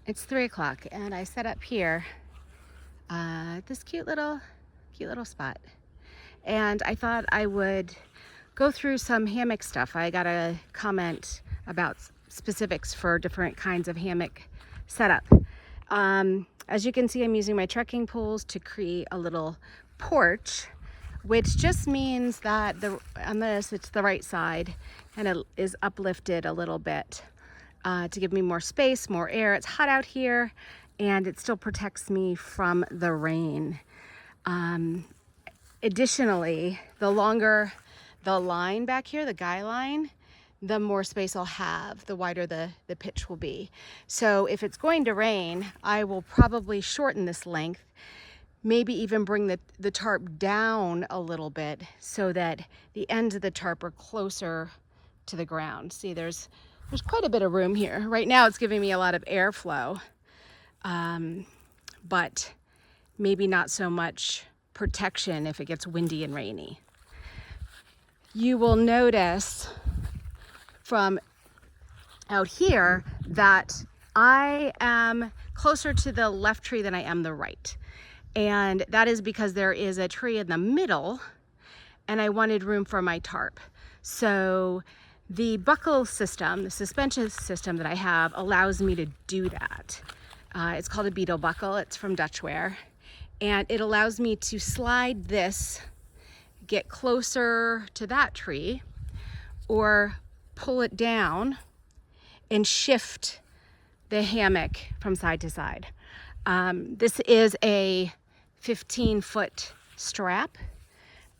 It's 3 o'clock and I set up here this cute little spot. And I thought I would go through some hammock stuff. I got a comment about specifics for different kinds of hammock setup. As you can see, I'm using my trekking poles to create a little porch, which just means that on this, it's the right side and it is uplifted a little bit to give me more space, more air. It's hot out here and it still protects me from the rain. Additionally, the longer the line back here, the guy line, the more space I'll have, the wider the pitch will be. So if it's going to rain, I will probably shorten this length, maybe even bring the tarp down a little bit so that the ends of the tarp are closer to the ground. See, there's quite a bit of room here. Right now it's giving me a lot of airflow, but maybe not so much protection if it gets windy and rainy. You will notice from out here that I am closer to the left tree than I am the right. And that is because there is a tree in the middle and I wanted room for my tarp. So the buckle system, the suspension system that I have allows me to do that. It's called a beetle buckle. It's from Dutchware. And it allows me to slide this, get closer to that tree, or pull it down and shift the hammock from side to side. This is a 15-foot strap.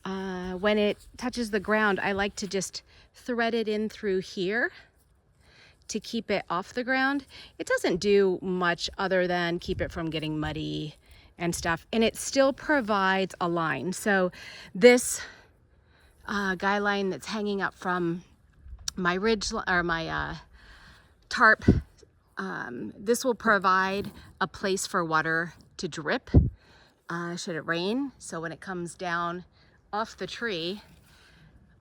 When it touches the ground, I like to just thread it in through here to keep it off the ground. It doesn't do much other than keep it from getting muddy and stuff, and it still provides a line. So this guy line that's hanging up from my ridge or my tarp, this will provide a place for water to drip should it rain. So when it comes down off the tree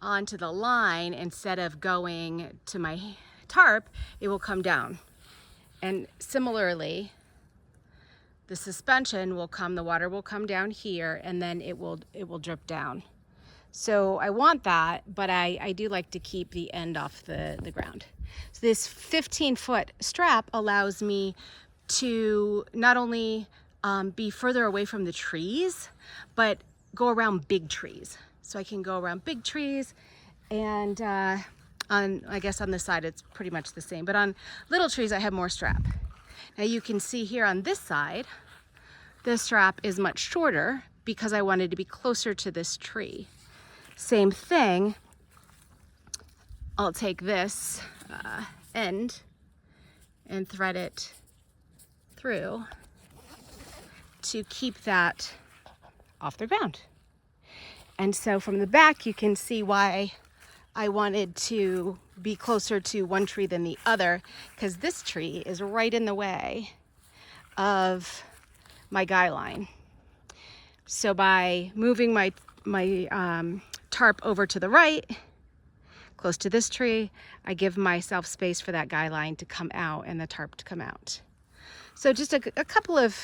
onto the line, instead of going to my tarp, it will come down. And similarly, the suspension will come, the water will come down here, and then it will drip down. So I want that, but I do like to keep the end off the ground. So this 15-foot strap allows me to not only be further away from the trees, but go around big trees. So I can go around big trees, and I guess on this side it's pretty much the same, but on little trees I have more strap. Now you can see here on this side, the strap is much shorter because I wanted to be closer to this tree. Same thing, I'll take this end and thread it through to keep that off the ground. And so from the back, you can see why I wanted to be closer to one tree than the other, because this tree is right in the way of my guy line. So by moving my tarp over to the right, close to this tree, I give myself space for that guy line to come out and the tarp to come out. So just a couple of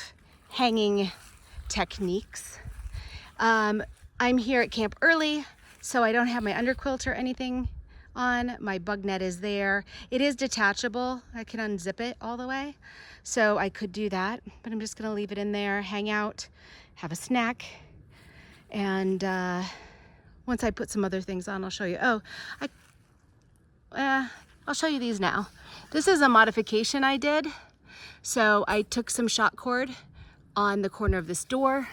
hanging techniques. I'm here at camp early, so I don't have my underquilt or anything on. My bug net is there. It is detachable. I can unzip it all the way. So I could do that, but I'm just gonna leave it in there, hang out, have a snack. And once I put some other things on, I'll show you. Oh, I'll show you these now. This is a modification I did. So I took some shot cord on the corner of this door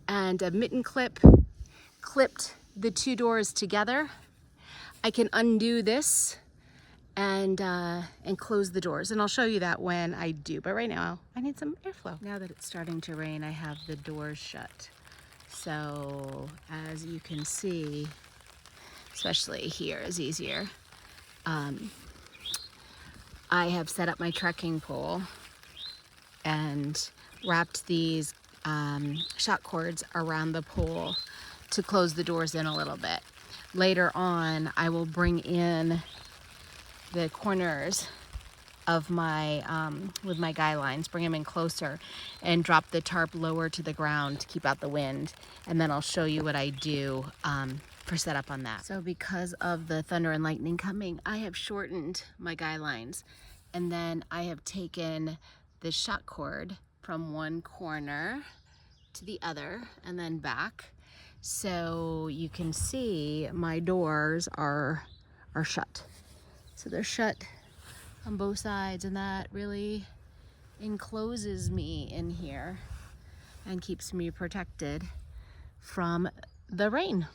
and a mitten clip, clipped the two doors together. I can undo this and close the doors, and I'll show you that when I do, but right now I need some airflow. Now that it's starting to rain, I have the doors shut. So as you can see, especially here is easier. I have set up my trekking pole and wrapped these shot cords around the pole to close the doors in a little bit. Later on, I will bring in the corners of my, with my guy lines, bring them in closer and drop the tarp lower to the ground to keep out the wind. And then I'll show you what I do for setup on that. So because of the thunder and lightning coming, I have shortened my guy lines. And then I have taken the shot cord from one corner to the other and then back. So you can see my doors are shut. So they're shut on both sides, and that really encloses me in here and keeps me protected from the rain.